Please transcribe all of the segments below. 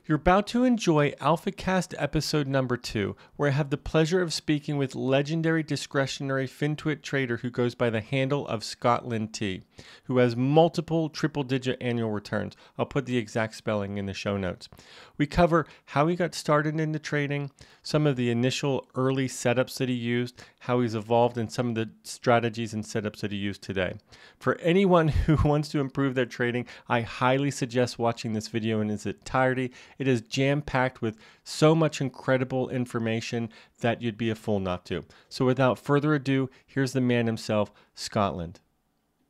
You're about to enjoy AlphaCast episode number 2, where I have the pleasure of speaking with legendary discretionary FinTwit trader who goes by the handle of Scot1and, who has multiple triple-digit annual returns. I'll put the exact spelling in the show notes. We cover how he got started into trading, some of the initial early setups that he used, how he's evolved, and some of the strategies and setups that he used today. For anyone who wants to improve their trading, I highly suggest watching this video in its entirety. It is jam-packed with so much incredible information that you'd be a fool not to. So without further ado, here's the man himself, Scot1and.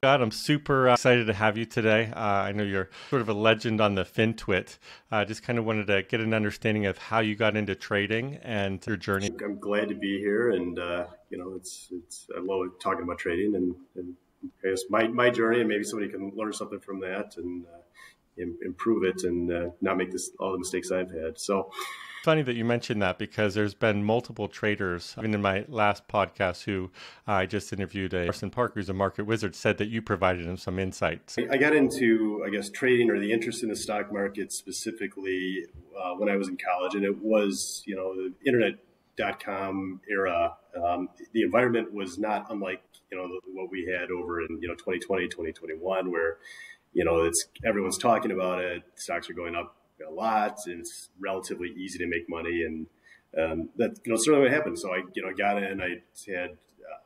Scott, I'm super excited to have you today. I know you're sort of a legend on the FinTwit. Just kind of wanted to get an understanding of how you got into trading and your journey. I'm glad to be here, and I love talking about trading and I guess my journey, and maybe somebody can learn something from that and improve it and not make all the mistakes I've had. So. Funny that you mentioned that, because there's been multiple traders, even in my last podcast, who I just interviewed, Carson Parker, who's a market wizard, said that you provided him some insights. I got into, I guess, trading or the interest in the stock market specifically when I was in college, and it was, the internet.com era. The environment was not unlike, what we had over in, 2020, 2021, where, everyone's talking about it. Stocks are going up a lot, and it's relatively easy to make money, and that certainly what happened. So I got in. I had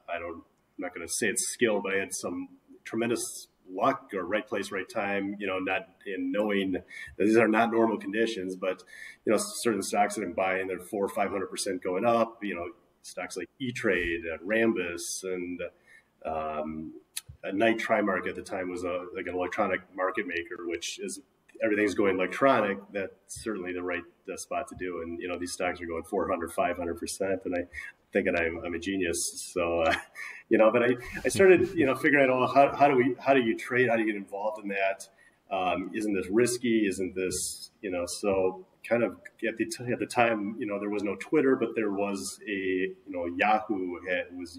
I'm not going to say it's skill, but I had some tremendous luck, or right place, right time. Not in knowing that these are not normal conditions, but certain stocks that I'm buying, they're 400% or 500% going up. Stocks like E-Trade, Rambus, and a Night Trimark at the time was like an electronic market maker, which is. Everything's going electronic. That's certainly the right spot to do. And, these stocks are going 400, 500%. And I thinking I'm a genius. So, but I started, figuring out, how do you trade? How do you get involved in that? Isn't this risky? Isn't this, so kind of at the time, there was no Twitter, but there was Yahoo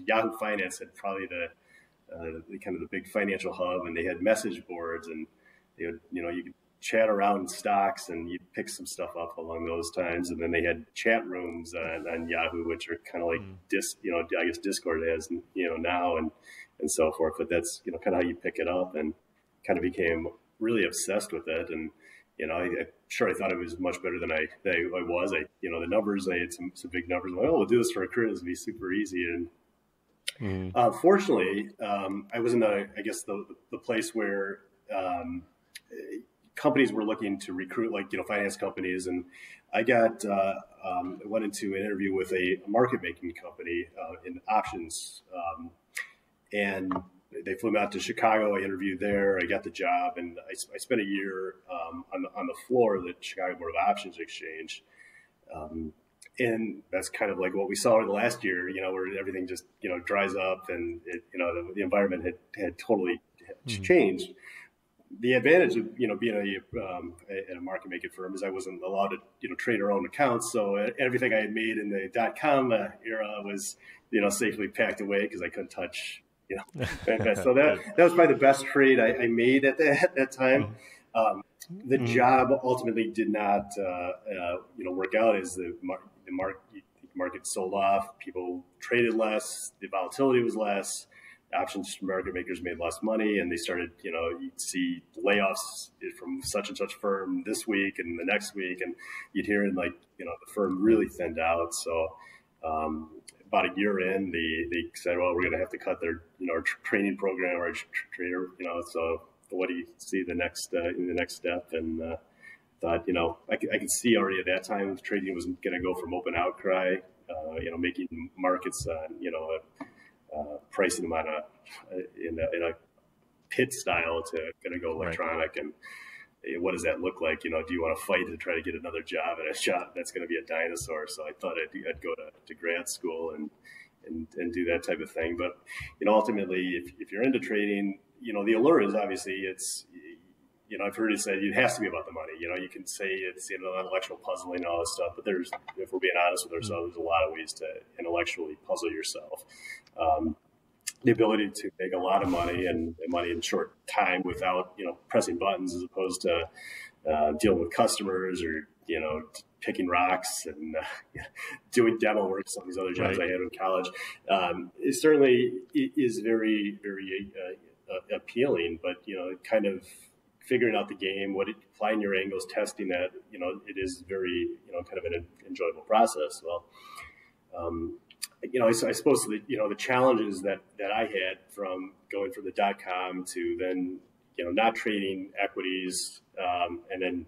Yahoo Finance had probably the kind of the big financial hub, and they had message boards, and they would, you could chat around stocks, and you pick some stuff up along those times. And then they had chat rooms on Yahoo, which are kind of like I guess Discord has, now and so forth. But that's, kind of how you pick it up, and kind of became really obsessed with it. And, I thought it was much better than I was. The numbers, I had some big numbers. I'm like, we'll do this for a career. This will be super easy. And fortunately, I was in the place where, companies were looking to recruit, finance companies. And I went into an interview with a market making company in options. And they flew me out to Chicago. I interviewed there. I got the job, and I spent a year on the floor of the Chicago Board of Options Exchange. And that's kind of like what we saw in the last year, where everything just, dries up, and the environment had totally changed. The advantage of being at a market making firm is I wasn't allowed to trade our own accounts, so everything I had made in the .com era was safely packed away because I couldn't touch So that was probably the best trade I made at that time. The job ultimately did not work out as the market sold off. People traded less, the volatility was less. Options market makers made less money, and they started, you'd see layoffs from such and such firm this week and the next week, and you'd hear the firm really thinned out. So about a year in, they said, well, we're going to have to cut their, our training program, our trader, so what do you see in the next step? And thought, I could see already at that time trading was going to go from open outcry, making markets on, pricing them on in a pit style to going to go electronic. Right. And what does that look like? Do you want to fight to try to get another job at a shop that's going to be a dinosaur? So I thought I'd go to grad school and do that type of thing. But ultimately, if you're into trading, the allure is obviously it's. I've heard it said it has to be about the money. You can say it's intellectual puzzling and all this stuff, but if we're being honest with ourselves, there's a lot of ways to intellectually puzzle yourself. The ability to make a lot of money and money in short time without pressing buttons, as opposed to dealing with customers or, picking rocks and doing demo work, some of these other jobs I had in college. It certainly is very, very appealing, but, kind of figuring out the game, applying your angles, testing that, it is very, kind of an enjoyable process. Well, I suppose the challenges that I had from going from the .com to then, not trading equities, and then,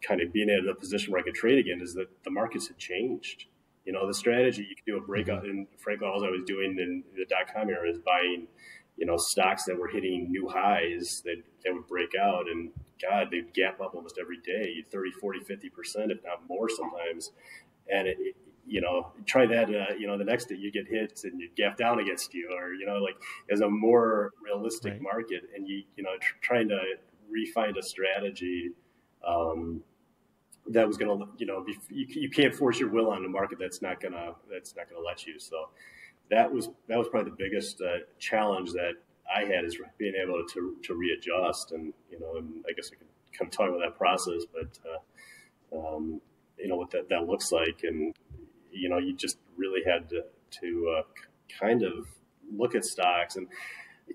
kind of being in a position where I could trade again is that the markets had changed. The strategy, you could do a breakout, and frankly, all I was doing in the .com era is buying, stocks that were hitting new highs that would break out, and God, they'd gap up almost every day, 30, 40, 50%, if not more sometimes. And try that, the next day you get hits and you gap down against you, or, as a more realistic market, and trying to refine a strategy, that was going to, you can't force your will on a market that's not going to let you. So that was probably the biggest challenge that I had, is being able to readjust. And, and I guess I could kind of talk about that process, but, what that looks like. And, you just really had to kind of look at stocks. And,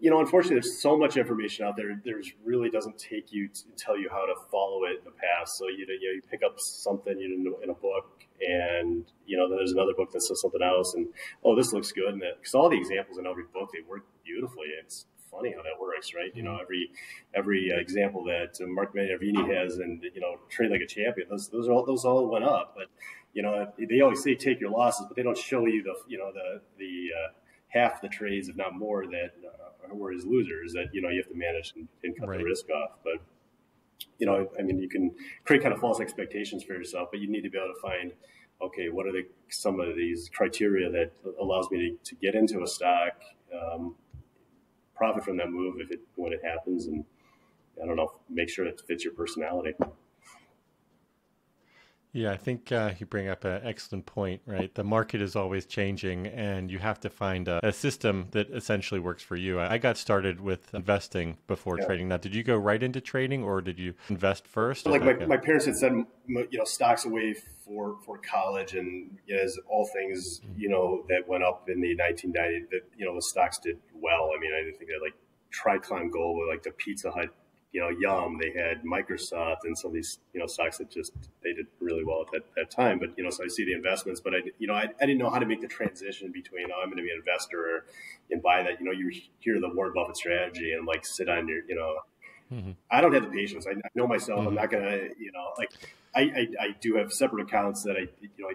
unfortunately, there's so much information out there. There's really doesn't take you to tell you how to follow it in the past. So, you pick up something in a book, and, then there's another book that says something else. And, oh, this looks good. And because all the examples in every book, they work beautifully. It's funny how that works, right? Every example that Mark Minervini has, and, Trade Like a Champion, those all went up. But, they always say take your losses, but they don't show you the half the trades, if not more, that were his losers, that, you have to manage and cut the risk off. But, you can create kind of false expectations for yourself, but you need to be able to find, okay, what are some of these criteria that allows me to get into a stock, profit from that move when it happens, and I don't know, make sure it fits your personality. Yeah, I think you bring up an excellent point, right? The market is always changing, and you have to find a system that essentially works for you. I got started with investing before trading. Now, did you go right into trading, or did you invest first? Like my parents had said, stocks away for college, and as all things, that went up in the 1990s, that, the stocks did well. I mean, I didn't think that, like Tricon Gold, like the Pizza Hut, Yum, they had Microsoft and some of these, stocks that they did really well at that time. But, so I see the investments, but I didn't know how to make the transition between, I'm going to be an investor and buy that. You hear the Warren Buffett strategy and like sit on your, I don't have the patience. I know myself. I'm not going to, I do have separate accounts that I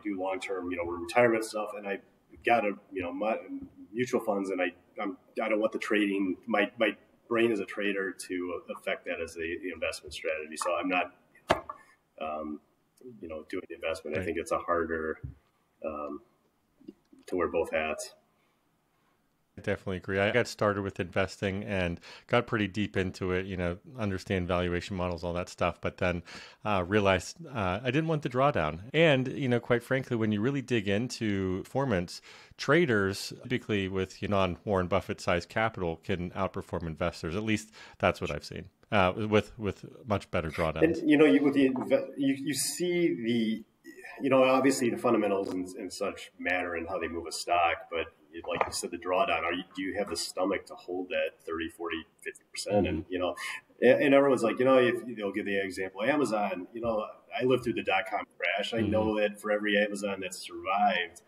do long-term, retirement stuff. And I got my mutual funds, and I don't want the trading, my brain as a trader to affect that as the investment strategy. So I'm not, doing the investment. I think it's a harder to wear both hats. I definitely agree. I got started with investing and got pretty deep into it, understand valuation models, all that stuff, but then realized I didn't want the drawdown. And, quite frankly, when you really dig into performance, traders, typically with non-Warren Buffett sized capital, can outperform investors. At least that's what I've seen with much better drawdowns. And, you see obviously the fundamentals and such matter in how they move a stock, but like you said, the drawdown, do you have the stomach to hold that 30, 40, 50%? And, and everyone's like, if they'll give the example, Amazon, I lived through the .com crash. I know that for every Amazon that survived,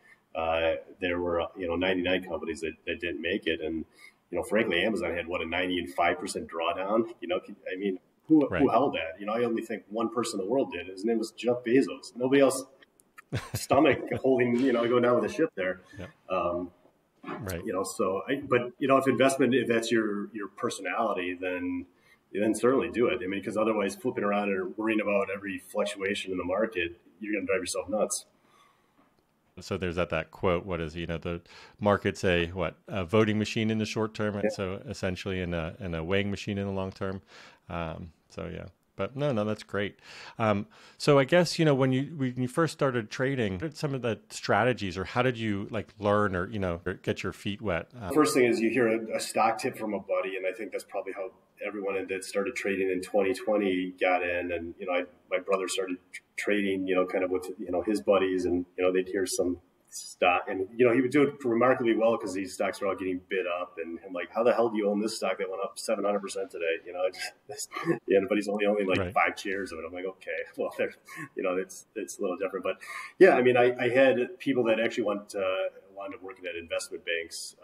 there were, 99 companies that didn't make it. And, frankly, Amazon had, a 95% drawdown? Who held that? I only think one person in the world did. His name was Jeff Bezos. Nobody else stomach holding, going down with a ship there. Yeah. Right. If that's your personality, then certainly do it. Because otherwise flipping around and worrying about every fluctuation in the market, you're going to drive yourself nuts. So there's that quote, what is, the market's a voting machine in the short term. And so essentially in a weighing machine in the long term. But no, that's great. So I guess, when you first started trading, what are some of the strategies, or how did you learn or get your feet wet? First thing is you hear a stock tip from a buddy, and I think that's probably how everyone that started trading in 2020 got in, and my brother started trading, kind of with his buddies, and they'd hear some stock, and he would do it remarkably well because these stocks were all getting bid up, and I'm like, how the hell do you own this stock that went up 700% today? But he's only owning like Right. 5 shares of it. I'm like, okay, well, it's a little different, but yeah, I mean, I had people that actually wound up working at investment banks.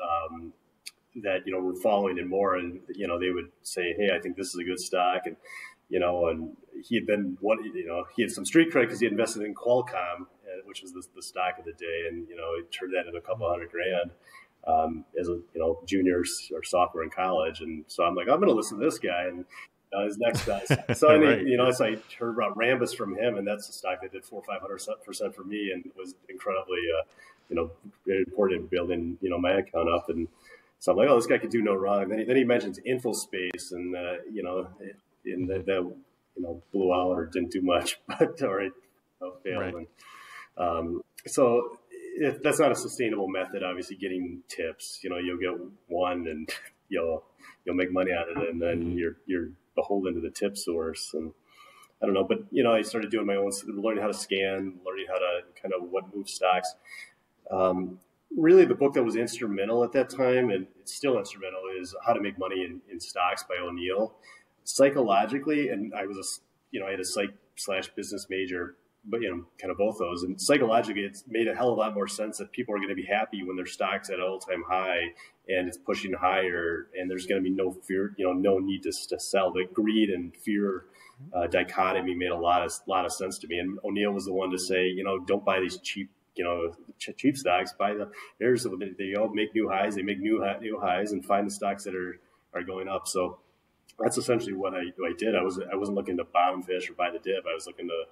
That were following it more, and they would say, hey, I think this is a good stock, and and he had been he had some street cred because he invested in Qualcomm, which was the stock of the day, and he turned that into a couple $100,000 as a junior or sophomore in college, and so I'm like, I'm going to listen to this guy, and his next guy. So I Right. so I heard about Rambus from him, and that's a stock that did 400 or 500% for me, and was incredibly very important in building my account up. And so I'm like, oh, this guy could do no wrong. Then he mentions InfoSpace, and that blew out or didn't do much, but or it failed. Right. And so that's not a sustainable method. Obviously, getting tips, you'll get one, and you'll make money on it, and then you're beholden to the tip source. And I don't know, but I started doing my own, learning how to scan, learning how to kind of what moves stocks. Really, the book that was instrumental at that time, and it's still instrumental, is How to Make Money in Stocks by O'Neill. Psychologically, and I was I had a psych/business major, but kind of both those. And psychologically, it's made a hell of a lot more sense that people are going to be happy when their stock's at an all-time high and it's pushing higher, and there's going to be no fear, no need to sell. The greed and fear dichotomy made a lot of sense to me. And O'Neill was the one to say, don't buy these cheap stocks. Buy they all make new highs. They make new highs, and find the stocks that are going up. So that's essentially what I did. I wasn't looking to bottom fish or buy the dip. I was looking to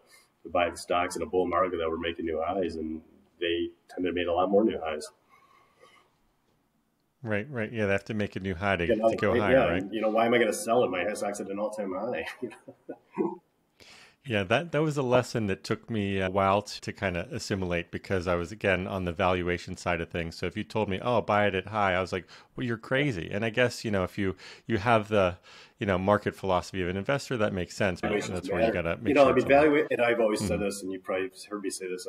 buy the stocks in a bull market that were making new highs, and they tended to make a lot more new highs. Right. Yeah, they have to make a new high to go higher, yeah, right? And, why am I going to sell it? My stock's at an all-time high. Yeah, that was a lesson that took me a while to kind of assimilate, because I was, again, on the valuation side of things. So if you told me, oh, buy it at high, I was like, well, you're crazy. And I guess, if you have the, market philosophy of an investor, that makes sense. But that's where you got to make sure. And I've always said this, and you probably heard me say this,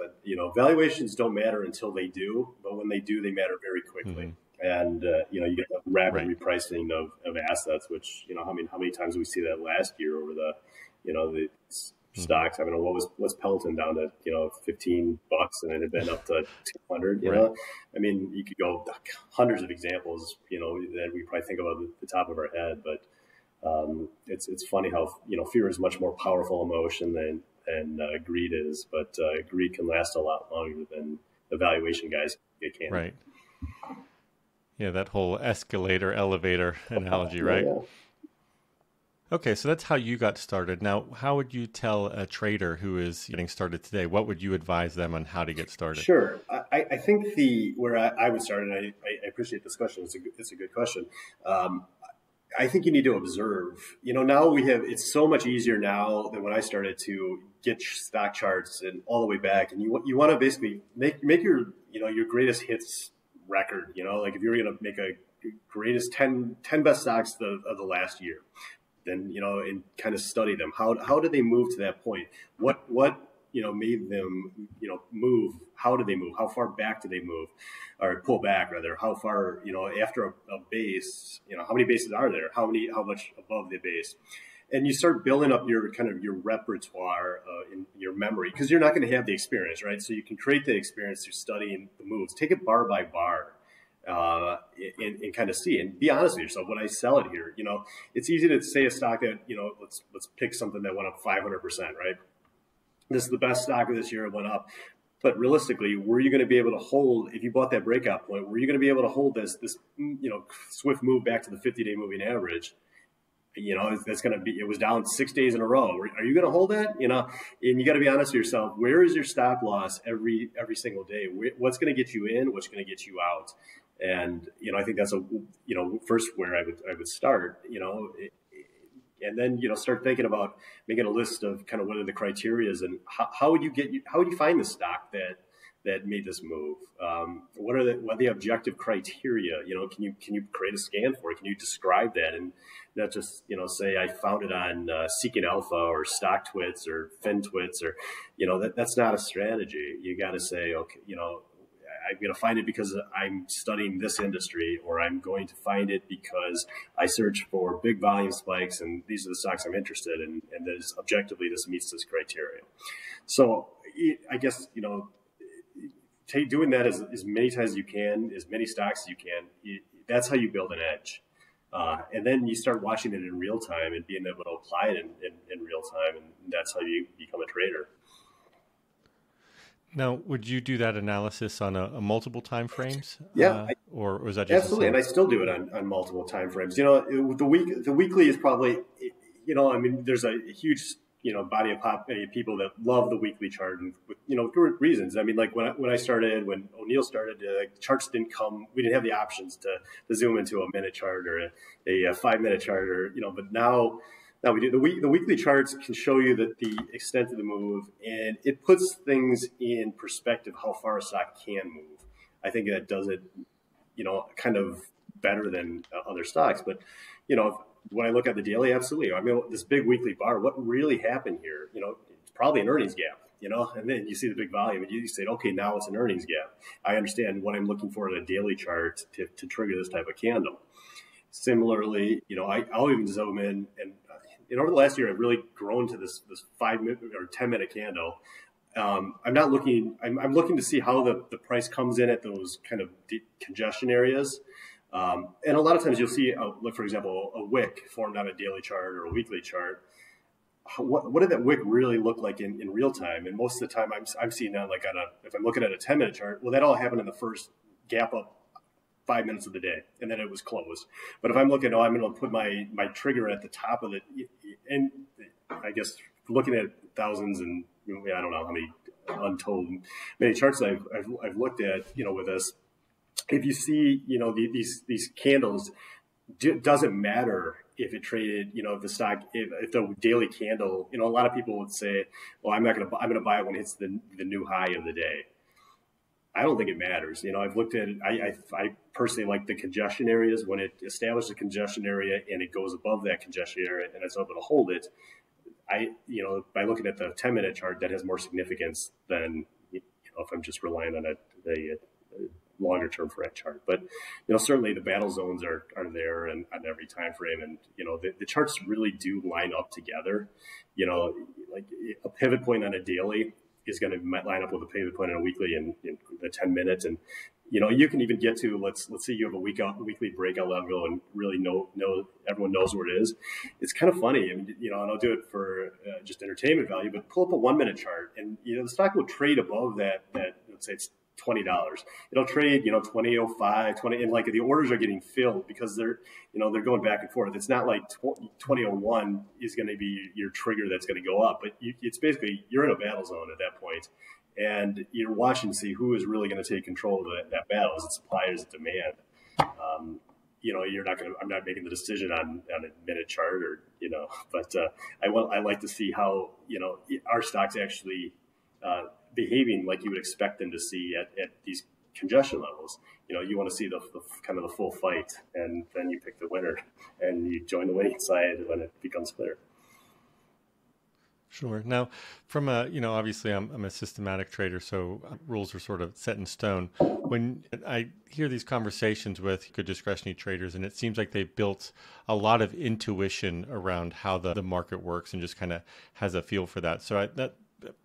valuations don't matter until they do, but when they do, they matter very quickly. And, you get a rapid repricing of assets, which, how many times we see that last year over the stocks. I mean, what's Peloton down to, $15, and it had been up to 200, I mean, you could go hundreds of examples, that we probably think about at the top of our head, but it's funny how, fear is much more powerful emotion than greed is, but greed can last a lot longer than the valuation guys can. Right. Yeah, that whole escalator, elevator analogy, right? Yeah. Okay, so that's how you got started. Now, how would you tell a trader who is getting started today? What would you advise them on how to get started? Sure. I think where I would start, and I appreciate this question. It's a good question. I think you need to observe. Now it's so much easier now than when I started to get stock charts and all the way back. And you want to basically make your your greatest hits record. Like if you're going to make a greatest 10 best stocks of the last year, then and kind of study them. How did they move to that point? What made them move? How did they move? How far back did they move, or pull back rather? How far after a base? How many bases are there? How much above the base? And you start building up your repertoire in your memory, because you're not going to have the experience, right? So you can create the experience through studying the moves. Take it bar by bar. And kind of see and be honest with yourself. When I sell it here, it's easy to say a stock that, let's pick something that went up 500%, right? This is the best stock of this year. It went up. But realistically, were you going to be able to hold, if you bought that breakout point, were you going to be able to hold this swift move back to the 50-day moving average? That's going to be, it was down 6 days in a row. Are you going to hold that? And you got to be honest with yourself. Where is your stop loss every single day? What's going to get you in? What's going to get you out? And, I think that's first where I would start, and then, start thinking about making a list of kind of what are the criterias, and how would you find the stock that that made this move? What are the objective criteria? Can you create a scan for it? Can you describe that and not just say I found it on Seeking Alpha or StockTwits or FinTwits or that's not a strategy. You got to say, okay, I'm going to find it because I'm studying this industry, or I'm going to find it because I search for big volume spikes and these are the stocks I'm interested in, and objectively this meets this criteria. So I guess, doing that as many times as you can, as many stocks as you can, that's how you build an edge. And then you start watching it in real time and being able to apply it in real time, and that's how you become a trader. Now, would you do that analysis on a multiple time frames? Yeah. Or was that just absolutely? And I still do it on multiple time frames. The weekly is probably, there's a huge, body of people that love the weekly chart, and good reasons. I mean, like when I started, when O'Neill started, charts didn't come. We didn't have the options to zoom into a minute chart or a 5-minute chart, or but now we do. The weekly charts can show you the extent of the move, and it puts things in perspective how far a stock can move. I think that does it, kind of better than other stocks. But, when I look at the daily, absolutely. I mean, this big weekly bar, what really happened here? It's probably an earnings gap, and then you see the big volume and you say, okay, now it's an earnings gap. I understand what I'm looking for in a daily chart to trigger this type of candle. Similarly, I'll even zoom in and, over the last year, I've really grown to this 5-minute or 10-minute candle. I'm looking to see how the price comes in at those kind of congestion areas. And a lot of times you'll see, for example, a wick formed on a daily chart or a weekly chart. What did that wick really look like in real time? And most of the time I'm seeing that like if I'm looking at a 10-minute chart, well, that all happened in the first gap up 5 minutes of the day, and then it was closed. But if I'm looking, I'm going to put my trigger at the top of it, and I guess looking at thousands and I don't know how many untold many charts I've looked at, with this. If you see, these candles, doesn't matter if it traded, if the stock, if the daily candle, a lot of people would say, well, I'm going to buy it when it hits the new high of the day. I don't think it matters. I've looked at it. I personally like the congestion areas. When it establishes a congestion area and it goes above that congestion area and it's able to hold it, by looking at the 10-minute chart, that has more significance than, if I'm just relying on a longer term for that chart. But, certainly the battle zones are there and on every time frame. And, the charts really do line up together. Like a pivot point on a daily is going to line up with a pivot point on a weekly in the 10 minutes. And, you can even get to, let's say you have a weekly breakout level and really everyone knows where it is. It's kind of funny. I mean, and I'll do it for just entertainment value, but pull up a 1-minute chart and, the stock will trade above that, let's say it's $20. It'll trade, 20.05, 20, and like the orders are getting filled because they're going back and forth. It's not like 20.01 is going to be your trigger that's going to go up, but it's basically you're in a battle zone at that point, and you're watching to see who is really going to take control of that battle. Is it supply or is it demand? I'm not making the decision on a minute chart or, but I like to see how, our stocks actually behaving like you would expect them to see at these congestion levels. You want to see the kind of the full fight, and then you pick the winner and you join the winning side when it becomes clear. Sure. Now, from obviously I'm a systematic trader, so rules are sort of set in stone. When I hear these conversations with good discretionary traders, and it seems like they've built a lot of intuition around how the market works and just kind of has a feel for that. So that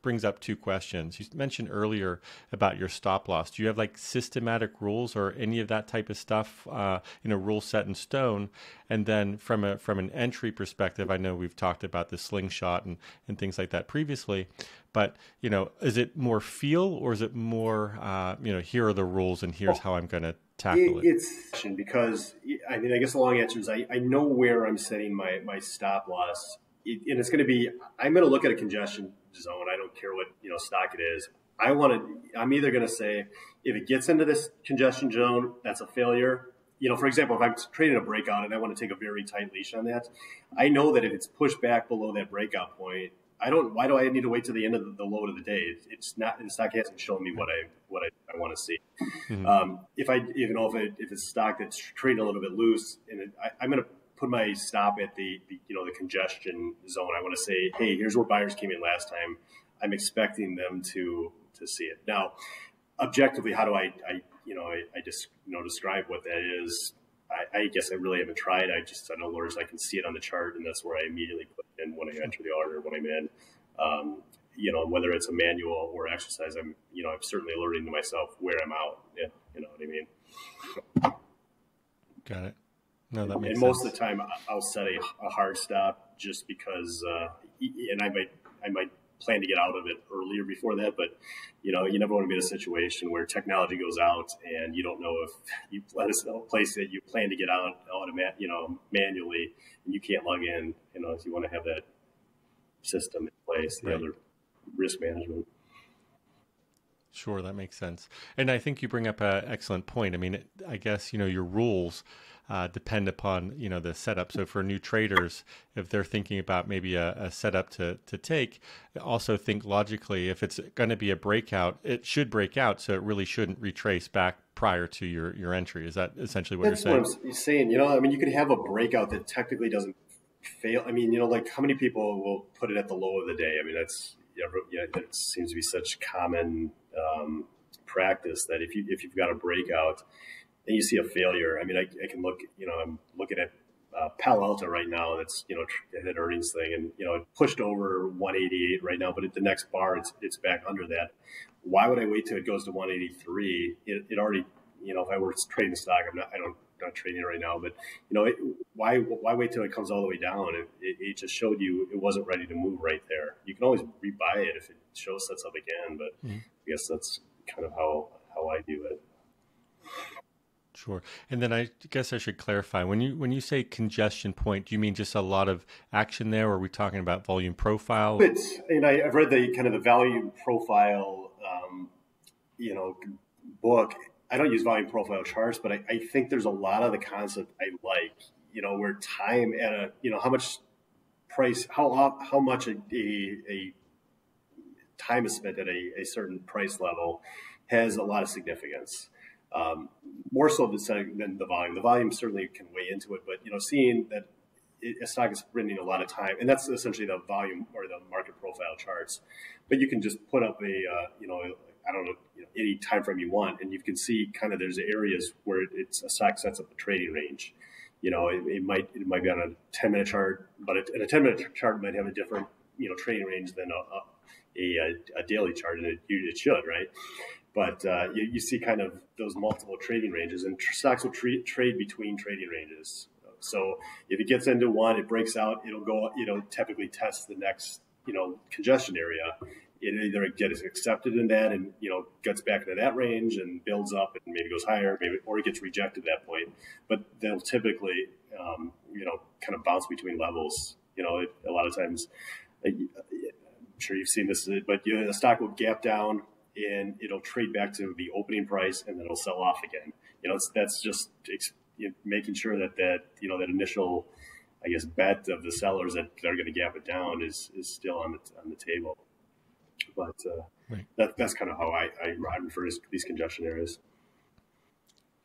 brings up two questions. You mentioned earlier about your stop loss. Do you have like systematic rules or any of that type of stuff, rules set in stone? And then from an entry perspective, I know we've talked about the Slingshot and things like that previously, but, is it more feel or is it more, here are the rules and here's how I'm going to tackle it? It's because, I guess the long answer is I know where I'm setting my stop loss. And it's going to be, I'm going to look at a congestion zone. I don't care what, stock it is. I'm either going to say, if it gets into this congestion zone, that's a failure. For example, if I'm trading a breakout and I want to take a very tight leash on that, I know that if it's pushed back below that breakout point, why do I need to wait to the end of the low of the day? It's not, the stock hasn't shown me what I want to see. Mm-hmm. If it's a stock that's trading a little bit loose, and I'm going to put my stop at the congestion zone. I want to say, hey, here's where buyers came in last time. I'm expecting them to see it. Now, objectively, how do I just describe what that is? I guess I really haven't tried. I know Lord's I can see it on the chart, and that's where I immediately put in when I enter the order, when I'm in. Whether it's a manual or exercise, I'm certainly alerting to myself where I'm out. Yeah, you know what I mean. Got it. No, that makes sense. And most of the time, I'll set a hard stop just because, and I might plan to get out of it earlier before that, but you never want to be in a situation where technology goes out and you don't know if you let us know a place that you plan to get out manually, and you can't log in. If you want to have that system in place, the other risk management. Sure, that makes sense. And I think you bring up an excellent point. I mean, I guess, your rules depend upon, the setup. So for new traders, if they're thinking about maybe a setup to take, also think logically, if it's going to be a breakout, it should break out. So it really shouldn't retrace back prior to your entry. Is that essentially what you're saying? That's what I'm saying. You could have a breakout that technically doesn't fail. I mean, like how many people will put it at the low of the day? I mean, that seems to be such common practice that if you've got a breakout and you see a failure, I mean, I can look, I'm looking at Palo Alto right now. That's an earnings thing, and it pushed over 188 right now, but at the next bar, it's back under that. Why would I wait till it goes to 183? It already, if I were trading the stock, I'm not trading it right now, but why wait till it comes all the way down? It just showed you it wasn't ready to move right there. You can always rebuy it if it sets up again, but I guess that's kind of how I do it. Sure. And then I guess I should clarify, when you say congestion point, do you mean just a lot of action there, or are we talking about volume profile? I've read the kind of the value profile, book. I don't use volume profile charts, but I think there's a lot of the concept I like, where time at how much price, how much a time is spent at a certain price level has a lot of significance. More so than the volume. The volume certainly can weigh into it, but seeing that a stock is spending a lot of time, and that's essentially the volume or the market profile charts. But you can just put up any time frame you want, and you can see kind of there's areas where a stock sets up a trading range. It might be on a 10-minute chart, but a 10-minute chart might have a different trading range than a daily chart, and it should, right? But you see kind of those multiple trading ranges, and stocks will trade between trading ranges. So if it gets into one, it breaks out, it'll go, typically test the next, congestion area. It either gets accepted in that and, gets back into that range and builds up and maybe goes higher, or it gets rejected at that point. But they'll typically, kind of bounce between levels. A lot of times, I'm sure you've seen this, but the stock will gap down and it'll trade back to the opening price, and then it'll sell off again. That's just making sure that that initial, I guess, bet of the sellers that are going to gap it down is still on the table. But that's kind of how I refer to these congestion areas.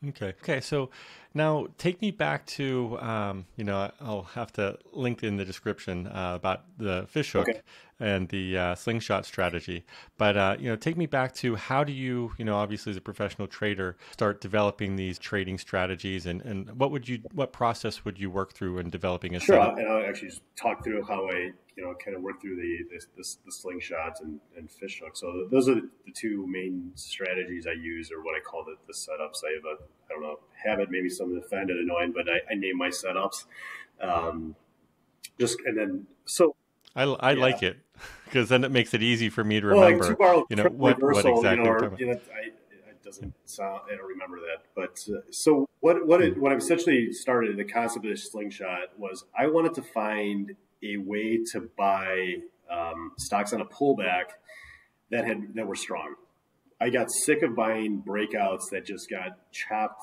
Okay. So now take me back to, I'll have to link in the description about the Fishhook and the Slingshot strategy. But, take me back to how do you, obviously as a professional trader, start developing these trading strategies, and what process would you work through in developing a setup? And I'll actually just talk through how I, kind of work through the Slingshots and Fishhook. So those are the two main strategies I use, or what I call the setups. I have I don't know, habit, maybe some of the find it annoying, but I name my setups. I like it, because then it makes it easy for me to remember, what exactly it doesn't sound, I don't remember that. But so what I essentially started, the concept of the Slingshot was I wanted to find a way to buy stocks on a pullback that were strong. I got sick of buying breakouts that just got chopped.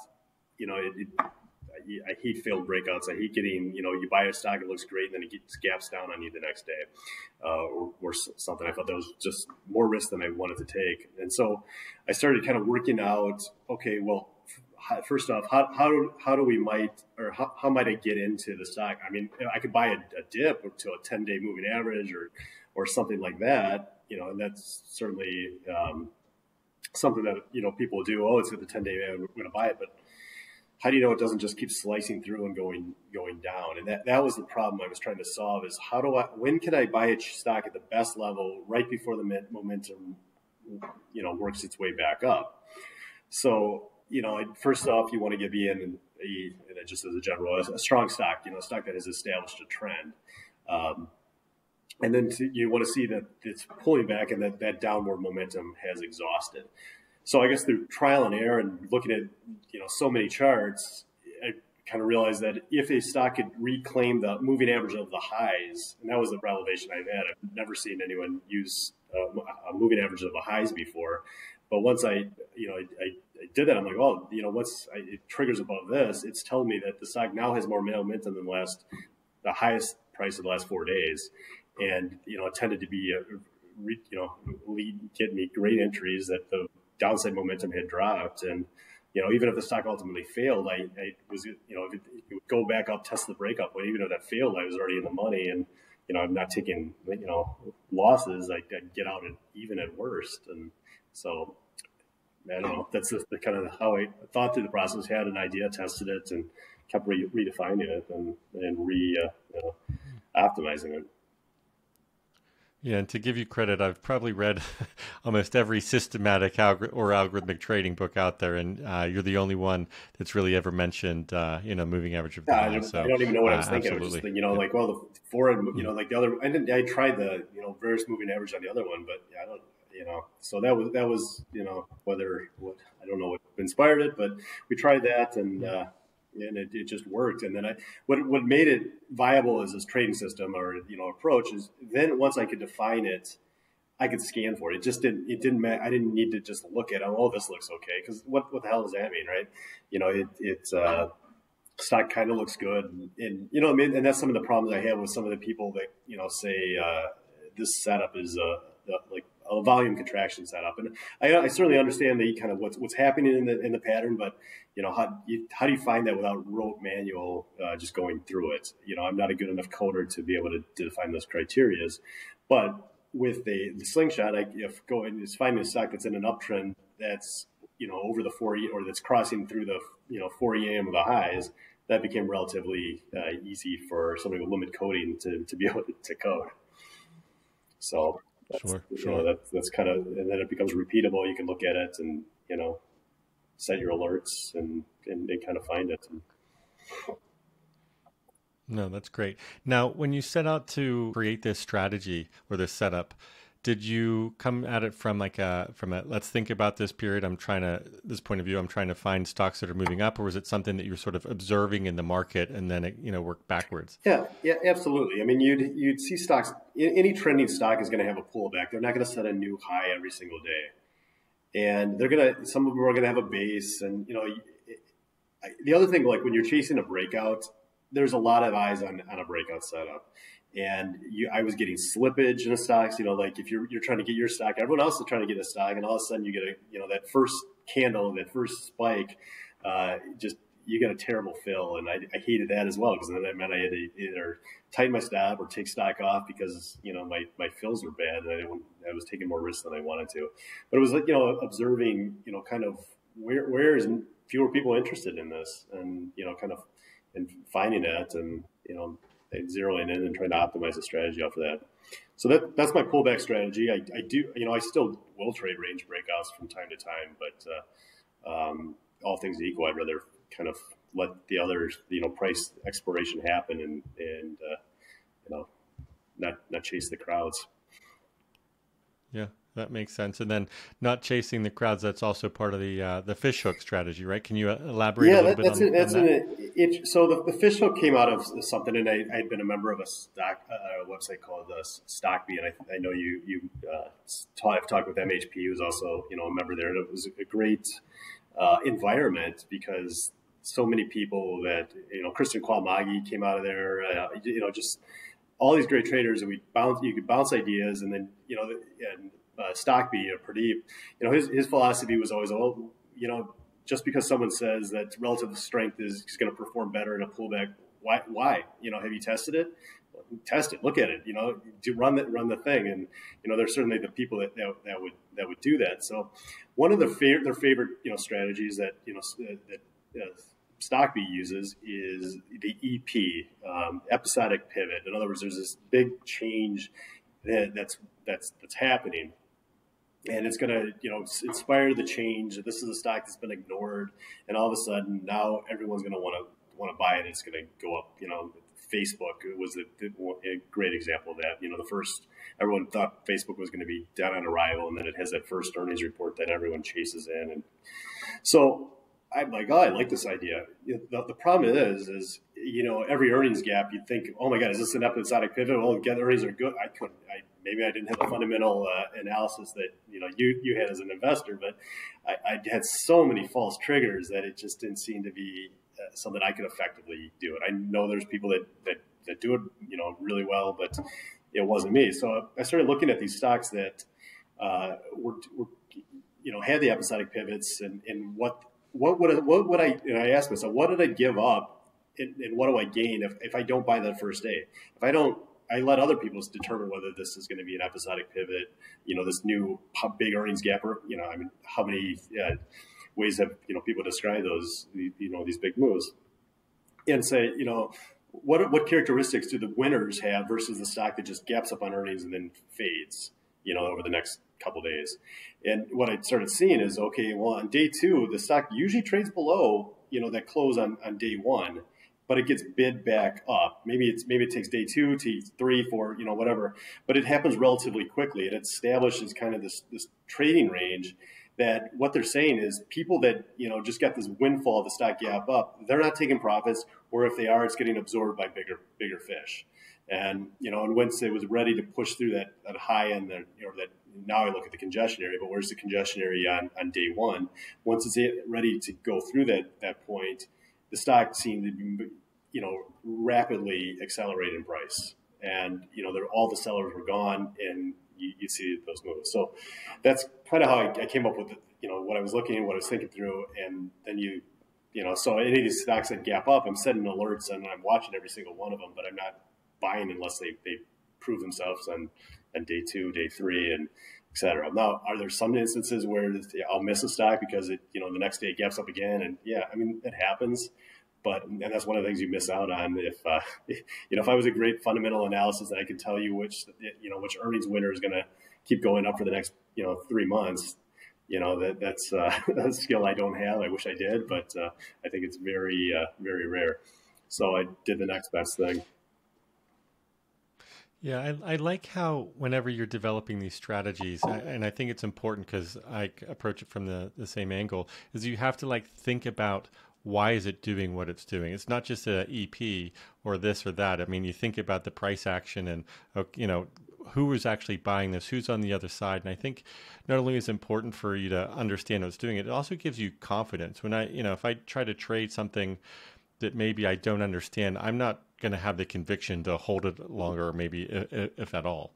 I hate failed breakouts. I hate getting, you buy a stock, it looks great, and then it gets gaps down on you the next day, or something. I thought that was just more risk than I wanted to take. And so I started kind of working out, okay, well, first off, how might I get into the stock? I mean, I could buy a dip to a 10-day moving average or something like that, and that's certainly something that, people do. Oh, it's at the 10-day, I'm going to buy it. But how do you know it doesn't just keep slicing through and going down? And that was the problem I was trying to solve, is when can I buy a stock at the best level right before the momentum, works its way back up? So, first off, you want to be in and just as a general, a strong stock, a stock that has established a trend. And then you want to see that it's pulling back and that downward momentum has exhausted. So I guess through trial and error and looking at, so many charts, I kind of realized that if a stock could reclaim the moving average of the highs, and that was the revelation I've had. I've never seen anyone use a moving average of the highs before. But once I did that, I'm like, well, once it triggers above this, it's telling me that the stock now has more momentum than the highest price of the last 4 days. And, it tended to be, get me great entries that the downside momentum had dropped. And, even if the stock ultimately failed, I was, if it would go back up, test the breakup. But even if that failed, I was already in the money. And, I'm not taking, losses. I'd get out even at worst. And so, I don't know, that's the kind of how I thought through the process, had an idea, tested it, and kept redefining it and optimizing it. Yeah, and to give you credit, I've probably read almost every systematic or algorithmic trading book out there, and you're the only one that's really ever mentioned, moving average of the I don't even know what I was thinking. Absolutely. I was just thinking, like, well, the forward, like the other, I tried the, various moving average on the other one, but I don't, so that was, I don't know what inspired it, but we tried that and it just worked. And then what made it viable as this trading system or, approach is then once I could define it, I could scan for it. I didn't need to just look at, oh, this looks okay. Cause what the hell does that mean? Right. Stock kind of looks good. And, and that's some of the problems I have with some of the people that, say, this setup is like a volume contraction setup. And I certainly understand the kind of what's happening in the pattern, but how do you find that without rote manual just going through it? I'm not a good enough coder to be able to define those criterias. But with the Slingshot, is finding a stock that's in an uptrend that's over the 4E or that's crossing through the 4 EM of the highs. That became relatively easy for somebody with limit coding to be able to code. So. That's kind of, and then it becomes repeatable. You can look at it and, set your alerts and kind of find it. No, that's great. Now, when you set out to create this strategy or this setup, did you come at it from let's think about this period, this point of view, I'm trying to find stocks that are moving up, or was it something that you're sort of observing in the market and then it, work backwards? Yeah, absolutely. I mean, you'd see stocks, any trending stock is going to have a pullback. They're not going to set a new high every single day. And some of them are going to have a base. And, the other thing, like when you're chasing a breakout, there's a lot of eyes on a breakout setup. And I was getting slippage in the stocks, like if you're trying to get your stock, everyone else is trying to get a stock, and all of a sudden you get that first candle, that first spike, you get a terrible fill. And I hated that as well, because then that meant I had to either tighten my stop or take stock off because, my fills were bad and I was taking more risks than I wanted to. But it was like, observing, kind of where is fewer people interested in this and, kind of and finding that and, zeroing in and trying to optimize the strategy off of that. So that's my pullback strategy. I do, I still will trade range breakouts from time to time, but all things equal, I'd rather kind of let the others, price exploration happen and not chase the crowds. Yeah, that makes sense. And then not chasing the crowds, that's also part of the Fishhook strategy, right? Can you elaborate a little bit on that? So the Fishhook came out of something, and I had been a member of a stock website called Stockbee, and I know I've talked with MHP, who's also a member there, and it was a great environment because so many people that, Kristen Kwalmagi came out of there, just all these great traders, and you could bounce ideas, and then, and Stockby, Pradeep, his philosophy was always, just because someone says that relative strength is going to perform better in a pullback, why? Have you tested it? Test it, look at it, run the thing. And, there's certainly the people that would do that. So one of their favorite, strategies that, Stockby uses is the EP, episodic pivot. In other words, there's this big change that's happening, and it's going to, inspire the change. This is a stock that's been ignored, and all of a sudden now everyone's going to want to buy it. It's going to go up. Facebook was a great example of that. The first, everyone thought Facebook was going to be dead on arrival, and then it has that first earnings report that everyone chases in, and so I'm like, oh, I like this idea. The problem is every earnings gap, you'd think, oh my God, is this an episodic pivot? Well, again, earnings are good. Maybe I didn't have the fundamental analysis that you had as an investor, but I had so many false triggers that it just didn't seem to be something I could effectively do. And I know there's people that do it, really well, but it wasn't me. So I started looking at these stocks that were had the episodic pivots, and what would I, and I asked myself, what did I give up, and what do I gain if I don't buy that first day? If I don't, I let other people determine whether this is going to be an episodic pivot, this new big earnings gap, or, how many ways have, people describe those, these big moves, and say, what characteristics do the winners have versus the stock that just gaps up on earnings and then fades, over the next couple of days. And what I started seeing is, okay, well, on day two, the stock usually trades below, that close on day one, but it gets bid back up. Maybe it takes day 2 to 3, 4, whatever, but it happens relatively quickly. It establishes kind of this trading range that what they're saying is people that, just got this windfall of the stock gap up, they're not taking profits, or if they are, it's getting absorbed by bigger fish. And, and once it was ready to push through that high end, that now I look at the congestion area, but where's the congestion area on day one? Once it's ready to go through that point, the stock seemed to be, rapidly accelerate in price. And, all the sellers were gone, and you see those moves. So that's kind of how I came up with, what I was looking at, what I was thinking through. And then so any of these stocks that gap up, I'm setting alerts and I'm watching every single one of them, but I'm not buying unless they prove themselves on day 2, day 3, and et cetera. Now, are there some instances where I'll miss a stock because the next day it gaps up again? And yeah, I mean, it happens. And that's one of the things you miss out on. If I was a great fundamental analysis that I could tell you which earnings winner is going to keep going up for the next 3 months, that's a skill I don't have. I wish I did, but I think it's very very rare. So I did the next best thing. Yeah, I like how whenever you're developing these strategies, and I think it's important because I approach it from the same angle, is you have to think about why is it doing what it's doing. It's not just a EP or this or that. I mean, you think about the price action and, who is actually buying this, who's on the other side. And I think not only is it important for you to understand what's doing it, it also gives you confidence. When if I try to trade something that maybe I don't understand, I'm not going to have the conviction to hold it longer, maybe if at all.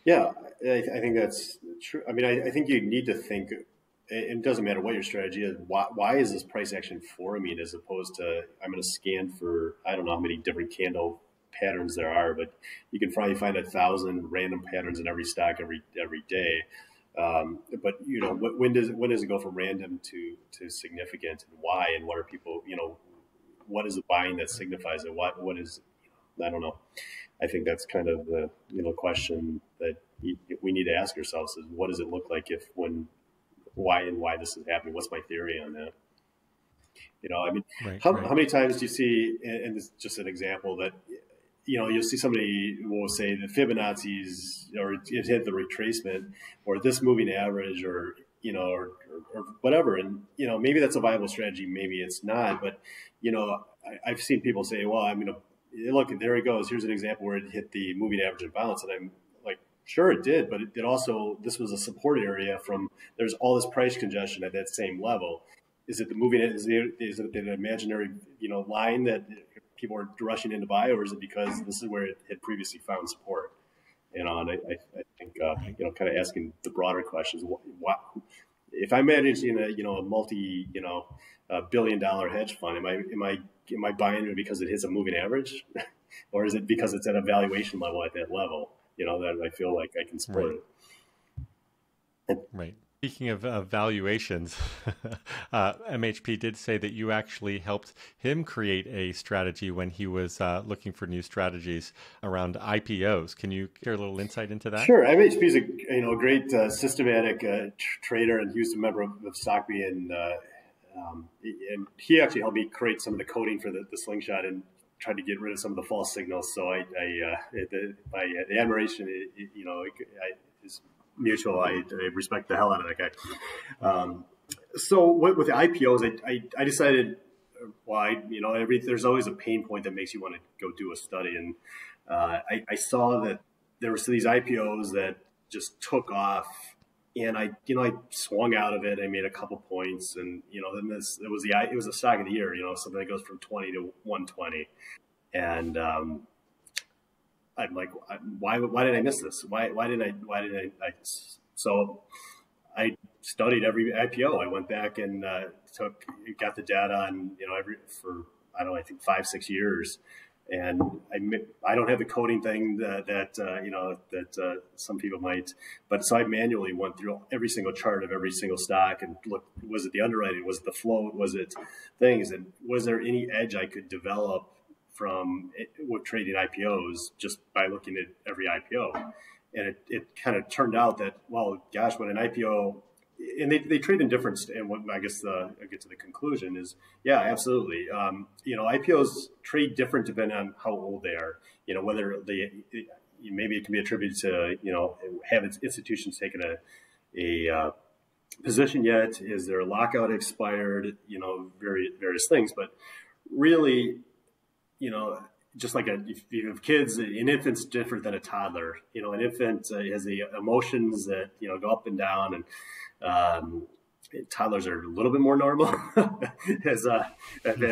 Yeah, I think that's true. I mean, I think you need to think, it doesn't matter what your strategy is. Why is this price action for me, as opposed to I'm going to scan for, I don't know how many different candle patterns there are, but you can probably find 1,000 random patterns in every stock every day. But when does it go from random to significant, and why, and what are people, what is the buying that signifies it? What is, I don't know. I think that's kind of the question that we need to ask ourselves is, what does it look like why this is happening? What's my theory on that? I mean, right. How many times do you see, and this is just an example, that you'll see somebody will say the Fibonacci's, or it hit the retracement, or this moving average, or whatever, and maybe that's a viable strategy, maybe it's not, but I've seen people say, well, I'm gonna look, there it goes, here's an example where it hit the moving average and bounce, and I'm like, sure it did, but it also, this was a support area from, there's all this price congestion at that same level, is it the moving? Is it an imaginary line that people are rushing in to buy, or is it because this is where it had previously found support? And I think kind of asking the broader questions. What if I manage in a multi $1 billion hedge fund? Am I buying it because it hits a moving average, or is it because it's at a valuation level at that level? That I feel like I can support it. Right. Speaking of valuations, MHP did say that you actually helped him create a strategy when he was looking for new strategies around IPOs. Can you share a little insight into that? Sure. MHP is a great systematic trader, and he was a member of StockB, and he actually helped me create some of the coding for the Slingshot and tried to get rid of some of the false signals. So the admiration is mutual. I respect the hell out of that guy. So with the IPOs, I decided, there's always a pain point that makes you want to go do a study. And I saw that there were these IPOs that just took off, and I swung out of it. I made a couple points, and then it was a stock of the year, something that goes from 20 to 120. And I'm like, why did I miss this? Why did I? So I studied every IPO. I went back and got the data on, I think 5-6 years. And I don't have the coding thing that some people might, but so I manually went through every single chart of every single stock and looked, was it the underwriting? Was it the float? Was it things? And was there any edge I could develop with trading IPOs just by looking at every IPO? And it kind of turned out that, well, gosh, when an IPO, and they trade in different, and what I guess I get to the conclusion is, yeah, absolutely. IPOs trade different depending on how old they are. Whether maybe it can be attributed to, have institutions taken a position yet? Is there a lockout expired? Various things, but really, just like if you have kids, an infant's different than a toddler. An infant has the emotions that, go up and down, and toddlers are a little bit more normal as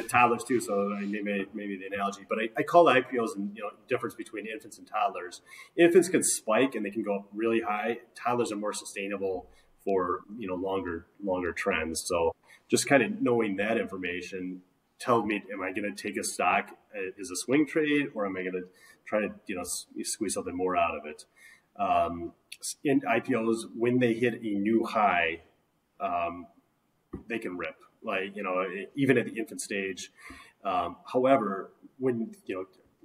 toddlers too. So maybe the analogy, but I call the IPOs and difference between infants and toddlers. Infants can spike and they can go up really high. Toddlers are more sustainable for longer trends. So just kind of knowing that information tell me, am I going to take a stock as a swing trade, or am I going to try to squeeze something more out of it? In IPOs, when they hit a new high, they can rip, even at the infant stage. However, when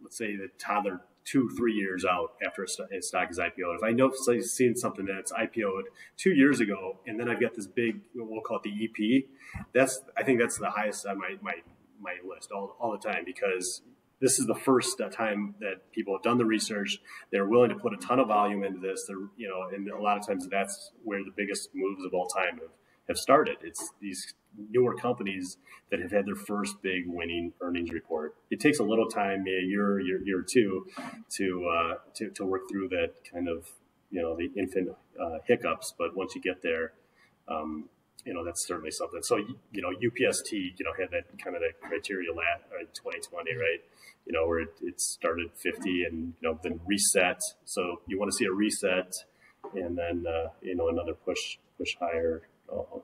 let's say the toddler 2-3 years out after a stock is IPO'd, if I know I've seen something that's IPO'd 2 years ago, and then I've got this big, we'll call it the EP, I think that's the highest on my list all the time, because this is the first time that people have done the research. They're willing to put a ton of volume into this. And a lot of times that's where the biggest moves of all time have started. It's these newer companies that have had their first big winning earnings report. It takes a little time, maybe a year or two, to work through that kind of the infant hiccups. But once you get there, that's certainly something. So, UPST, had that kind of that criteria in 2020, right? Where it started 50 and, then reset. So you want to see a reset and then, another push higher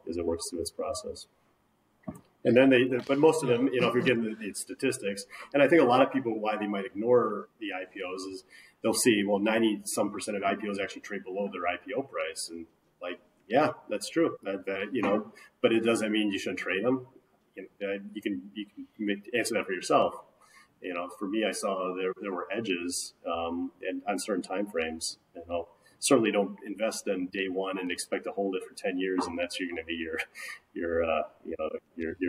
as it works through its process. And then but most of them, if you're getting the statistics, and I think a lot of people, why they might ignore the IPOs is they'll see, well, 90-some% of IPOs actually trade below their IPO price. And yeah, that's true. But it doesn't mean you shouldn't trade them. You can answer that for yourself. For me, I saw there were edges and on certain time frames. Certainly don't invest in day one and expect to hold it for 10 years, and that's going to be your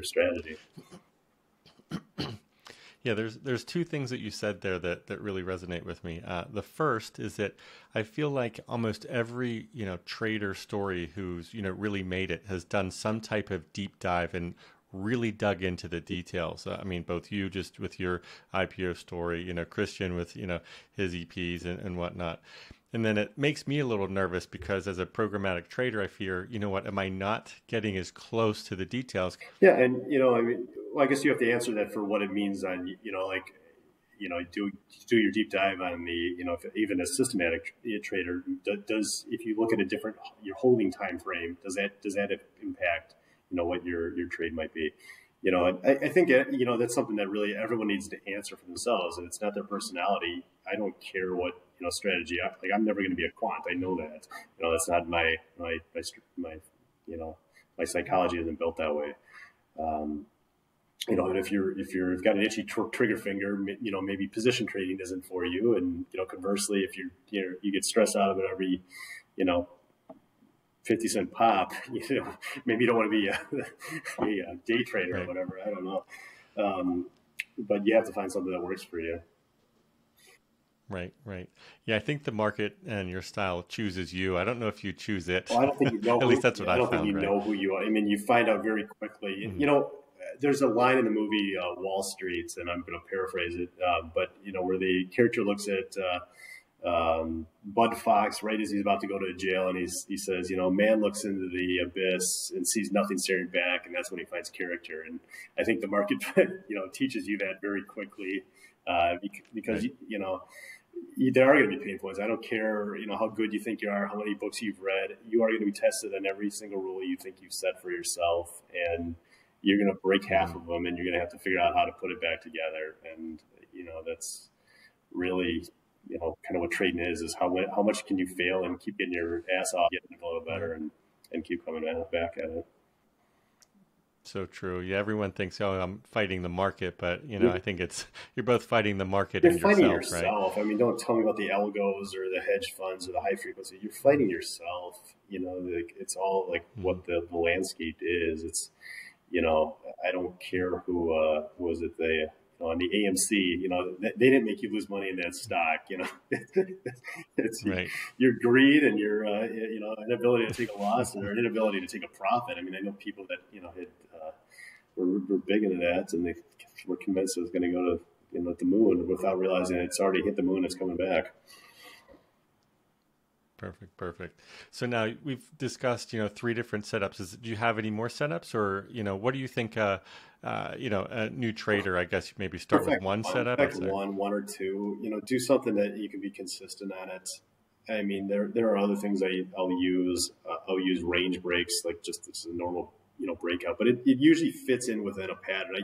strategy. Yeah, there's two things that you said there that really resonate with me. The first is that I feel like almost every trader story who's really made it has done some type of deep dive and really dug into the details. I mean, both you just with your IPO story, Christian with his EPs and whatnot. And then it makes me a little nervous because as a programmatic trader, I fear, you know what, am I not getting as close to the details? Yeah, and I mean, well, I guess you have to answer that for what it means on, like, do your deep dive on the, if, even a systematic trader does, if you look at a different, your holding time frame, does that impact, what your trade might be? I think, that's something that really everyone needs to answer for themselves, and it's not their personality. I don't care what, strategy. I'm never going to be a quant. I know that. That's not my my psychology isn't built that way. And if you've got an itchy trigger finger, maybe position trading isn't for you. And, conversely, if you get stressed out of it every, 50 cent pop, maybe you don't want to be a day trader or whatever. I don't know. But you have to find something that works for you. Right. Yeah, I think the market and your style chooses you. I don't know if you choose it. Well, I don't think you know. At least that's what I found. I don't think you know who you are. I mean, you find out very quickly. Mm-hmm. There's a line in the movie Wall Street, and I'm going to paraphrase it, but where the character looks at Bud Fox right as he's about to go to jail, and he says, man looks into the abyss and sees nothing staring back, and that's when he finds character. And I think the market, teaches you that very quickly because there are going to be pain points. I don't care, how good you think you are, how many books you've read. You are going to be tested on every single rule you think you've set for yourself, and you're going to break half of them, and you're going to have to figure out how to put it back together. And, that's really, kind of what trading is how much can you fail and keep getting your ass off, getting a little better and keep coming back at it. So true. Yeah, everyone thinks, oh, I'm fighting the market, but I think you're both fighting the market and yourself, fighting yourself. Right? I mean, don't tell me about the algos or the hedge funds or the high frequency. You're fighting yourself. It's all like what the landscape is. It's I don't care who was it on the AMC. They didn't make you lose money in that stock. It's right. Your greed and your inability to take a loss or an inability to take a profit. I mean, I know people that were big into that, and they were convinced it was going to go to the moon without realizing it's already hit the moon. It's coming back. Perfect. So now we've discussed, 3 different setups. Do you have any more setups, or what do you think? A new trader, I guess, maybe start with one setup. One or two. Do something that you can be consistent on it. I mean, there are other things I'll use. I'll use range breaks, like just this normal breakout, but it usually fits in within a pattern.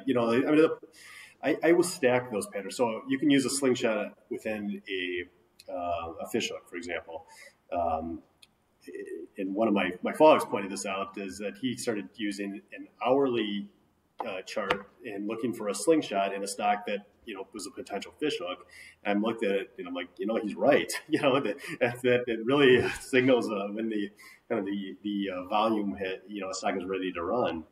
I will stack those patterns, so you can use a slingshot within a fishhook, for example. And one of my fathers pointed this out, is that he started using an hourly chart and looking for a slingshot in a stock that was a potential fishhook. And I looked at it and I'm like, he's right. That it really signals when the volume hit, a stock is ready to run.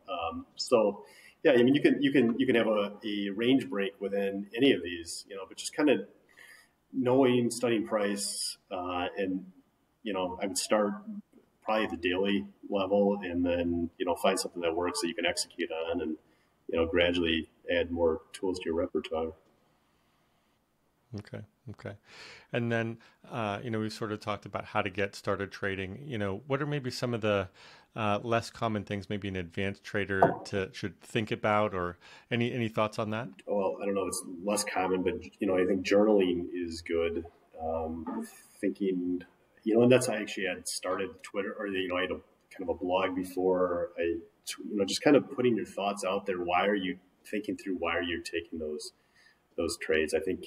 So yeah, I mean, you can have a range break within any of these, but just kind of knowing, studying price, and I would start probably at the daily level, and then find something that works that you can execute on, and gradually add more tools to your repertoire. Okay. And then we've sort of talked about how to get started trading. What are maybe some of the less common things maybe an advanced trader should think about, or any thoughts on that? Well, I don't know if it's less common, but I think journaling is good. Thinking, and that's how I actually had started Twitter, or I had kind of a blog before. Just kind of putting your thoughts out there. Why are you thinking through? Why are you taking those trades? I think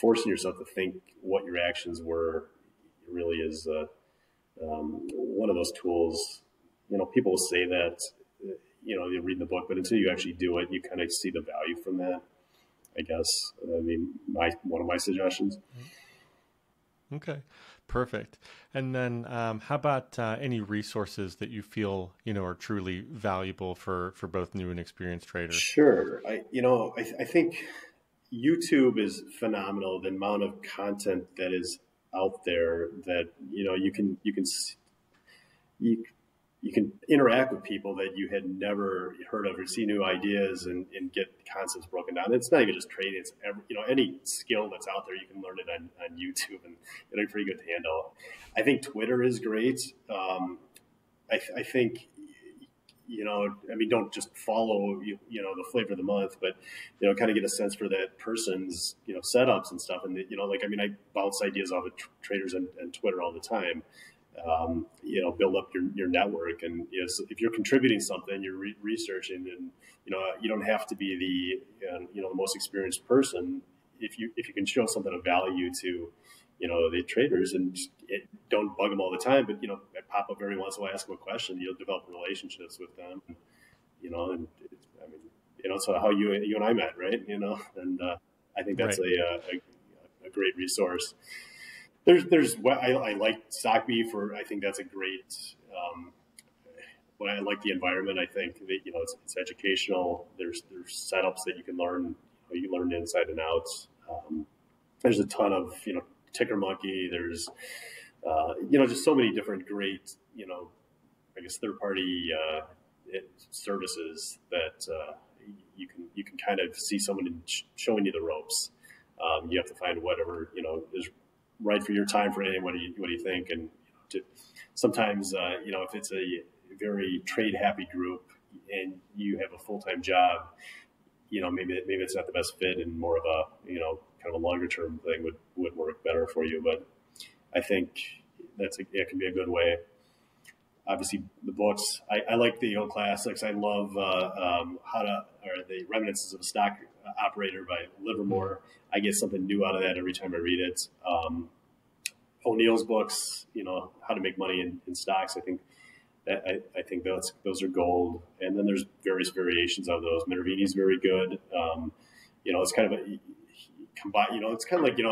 forcing yourself to think what your actions were really is one of those tools. People will say that you read the book, but until you actually do it, you kind of see the value from that. I guess. I mean, one of my suggestions. Okay, perfect. And then how about any resources that you feel, are truly valuable for both new and experienced traders? Sure. I think YouTube is phenomenal. The amount of content that is out there that, you can interact with people that you had never heard of or see new ideas and get concepts broken down. It's not even just trading. It's any skill that's out there, you can learn it on YouTube and get a pretty good handle. I think Twitter is great. I think, don't just follow, the flavor of the month, but, kind of get a sense for that person's, setups and stuff. And, I bounce ideas off of traders and Twitter all the time. Build up your network, and so if you're contributing something, you're researching, and you don't have to be the most experienced person if you can show something of value to the traders, and don't bug them all the time, but I pop up every once in a while, ask them a question, you'll develop relationships with them, and so how you and I met, right? And I think that's right. a great resource. There's I like StockBee for, I think that's a great, I like the environment. I think that, it's educational. There's setups that you can learn, you learn inside and out. There's a ton of, Ticker Monkey. There's, just so many different great, third party, services that, you can kind of see someone showing you the ropes. You have to find whatever, is right for your time frame. What do you think? And sometimes, if it's a very trade happy group and you have a full-time job, maybe it's not the best fit, and more of a, kind of a longer term thing would work better for you. But I think it can be a good way. Obviously the books, I like the old classics. I love, the Reminiscences of a Stock Operator by Livermore. I get something new out of that every time I read it. O'Neill's books, How to Make Money in Stocks. I think those are gold. And then there's various variations of those. Minervini's very good. It's kind of it's kind of like, we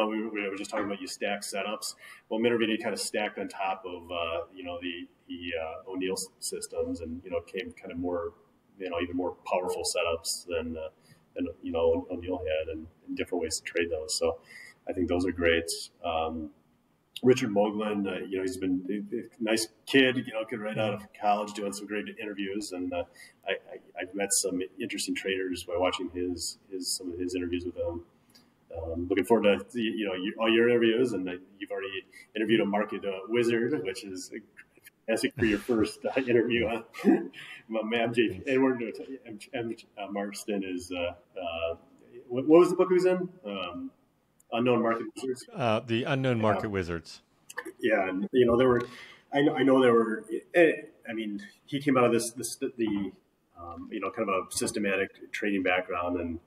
were just talking about you stack setups. Well, Minervini kind of stacked on top of, the O'Neill systems, and, came kind of more, even more powerful setups than O'Neill had, and different ways to trade those. So I think those are great. Richard Moglen, he's been a nice kid, kid right out of college, doing some great interviews. And I've met some interesting traders by watching some of his interviews with them. Looking forward to all your interviews, and you've already interviewed a market wizard, which is fantastic for your first interview. My man, Edward Marston is what was the book he was in? Unknown Market Wizards. The Unknown Market Wizards. Yeah, and there were, I know there were. He came out of the kind of a systematic trading background, and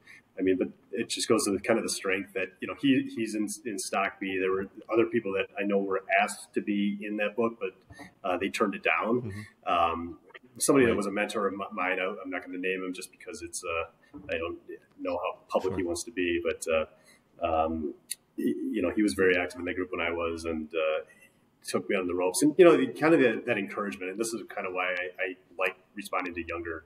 but it just goes to the kind of the strength that he's in StockBee. There were other people that I know were asked to be in that book, but they turned it down. Mm-hmm. Somebody that was a mentor of mine, I'm not going to name him just because it's I don't know how public he wants to be, but. He was very active in that group when I was, and took me on the ropes, and kind of that encouragement. And this is kind of why I like responding to younger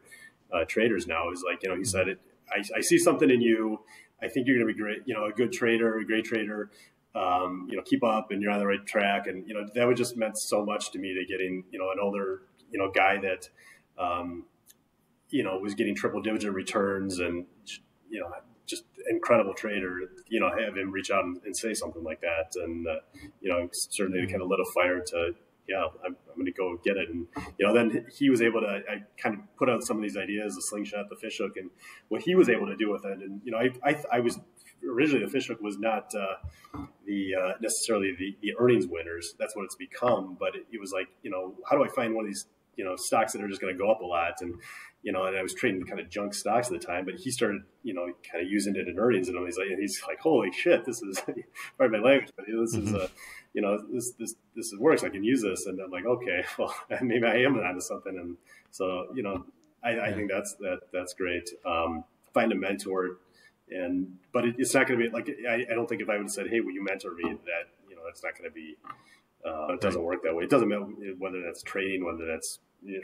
traders now. Is like he said, I see something in you. I think you're going to be great. A good trader, a great trader. Keep up, and you're on the right track. And that would just meant so much to me, to getting an older guy that was getting triple digit returns, and just incredible trader, have him reach out and say something like that. And, certainly kind of lit a fire to, I'm going to go get it. And, then he was able to, I kind of put out some of these ideas, the Slingshot, the Fishhook, and what he was able to do with it. And, I was originally, the Fishhook was not necessarily the earnings winners. That's what it's become. But it was like, how do I find one of these, stocks that are just going to go up a lot? And, and I was trading kind of junk stocks at the time, but he started, kind of using it in earnings, and he's like, holy shit, this is pardon my language, but this is, this works. I can use this. And I'm like, okay, well, maybe I am onto something. And so, I think that's great. Find a mentor, but it's not going to be like, I don't think if I would have said, hey, will you mentor me, that, it's not going to be, it doesn't work that way. It doesn't matter whether that's trading, whether that's,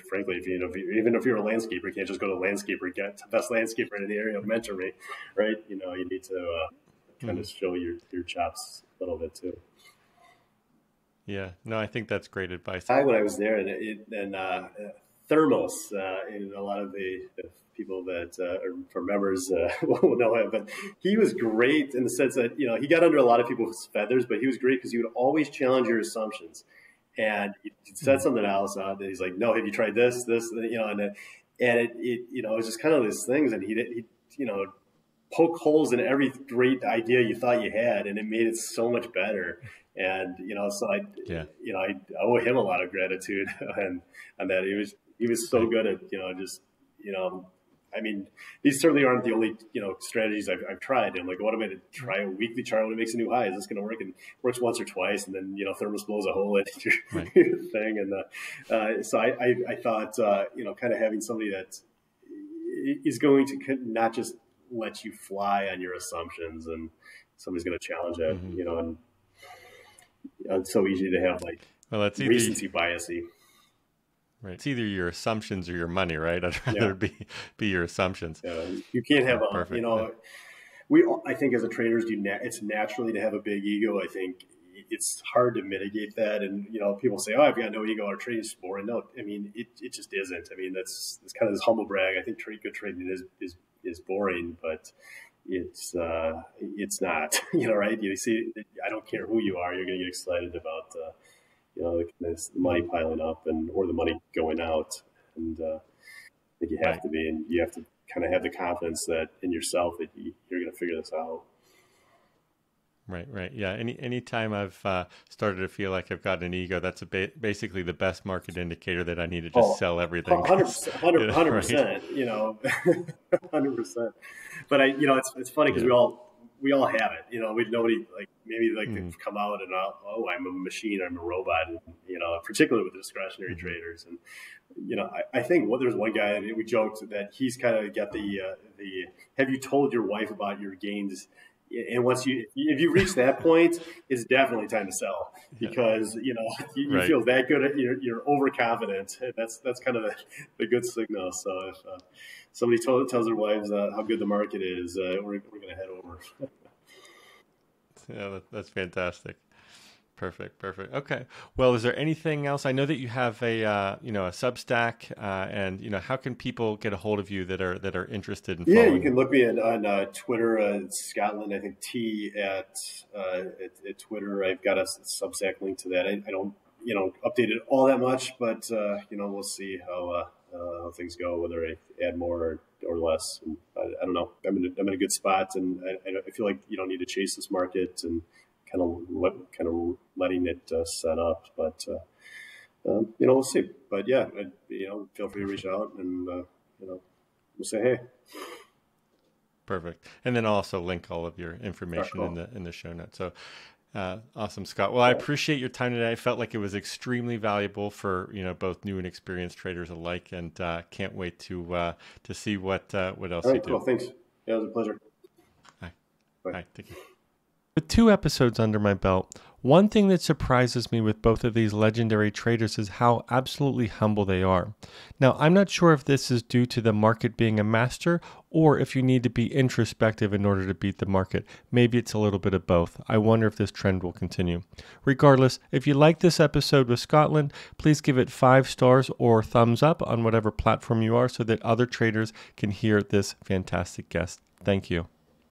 frankly, even if you're a landscaper, you can't just go to a landscaper, get the best landscaper in the area, mentor me, right? You need to kind of show your chops a little bit too. Yeah, no, I think that's great advice. When I was there, and Thermos, and a lot of the people that are members will know him. But he was great in the sense that, he got under a lot of people's feathers, but he was great because he would always challenge your assumptions. And he said something else, and he's like, "No, have you tried this, and it was just kind of these things, and he poke holes in every great idea you thought you had, and it made it so much better." And so I owe him a lot of gratitude, and that he was so good at I mean, these certainly aren't the only strategies I've tried. I'm like, what am I to try a weekly chart when it makes a new high? Is this going to work? And works once or twice, and then Thermos blows a hole into your thing. And so I thought kind of having somebody that is going to not just let you fly on your assumptions, and somebody's going to challenge it. And it's so easy to have recency biasy. Right. It's either your assumptions or your money, right? I'd rather be your assumptions. You can't have I think as a traders, it's naturally to have a big ego. I think it's hard to mitigate that. And, people say, "Oh, I've got no ego. Our trading is boring." No, I mean, it just isn't. I mean, it's kind of this humble brag. I think good trading is boring, but it's not, right? You see, I don't care who you are. You're going to get excited about, the money piling up or the money going out. And I think you have to be, and you have to kind of have the confidence that in yourself that you're going to figure this out. Right. Yeah. Any time I've started to feel like I've got an ego, that's basically the best market indicator that I need to just sell everything. 100%, 100%. But it's funny because we all have it. Nobody to come out and I'm a machine, I'm a robot. And, particularly with the discretionary traders. And I think there's one guy that we joked that he's kind of got the have you told your wife about your gains? And if you reach that point, it's definitely time to sell, because you feel that good. You're overconfident. That's kind of the good signal. So if somebody tells their wives how good the market is, we're going to head over. Yeah, that's fantastic. Perfect. Okay. Well, is there anything else? I know that you have a a Substack, and how can people get a hold of you that are interested in following? Yeah, you can look me on Twitter, Scotland. I think at Twitter. I've got a Substack link to that. I don't update it all that much, but we'll see how things go, whether I add more or less. And I don't know. I'm in a good spot, and I feel like you don't need to chase this market and kind of letting it set up, but we'll see. But yeah, feel free to reach out, and we'll say hey. Perfect. And then I'll also link all of your information in the show notes. So awesome, Scott. Well, I appreciate your time today. I felt like it was extremely valuable for both new and experienced traders alike, and can't wait to see what else you do. Cool. Thanks. Yeah, it was a pleasure. Bye. Bye. Take care. With 2 episodes under my belt, one thing that surprises me with both of these legendary traders is how absolutely humble they are. Now, I'm not sure if this is due to the market being a master, or if you need to be introspective in order to beat the market. Maybe it's a little bit of both. I wonder if this trend will continue. Regardless, if you like this episode with Scotland, please give it 5 stars or thumbs up on whatever platform you are, so that other traders can hear this fantastic guest. Thank you.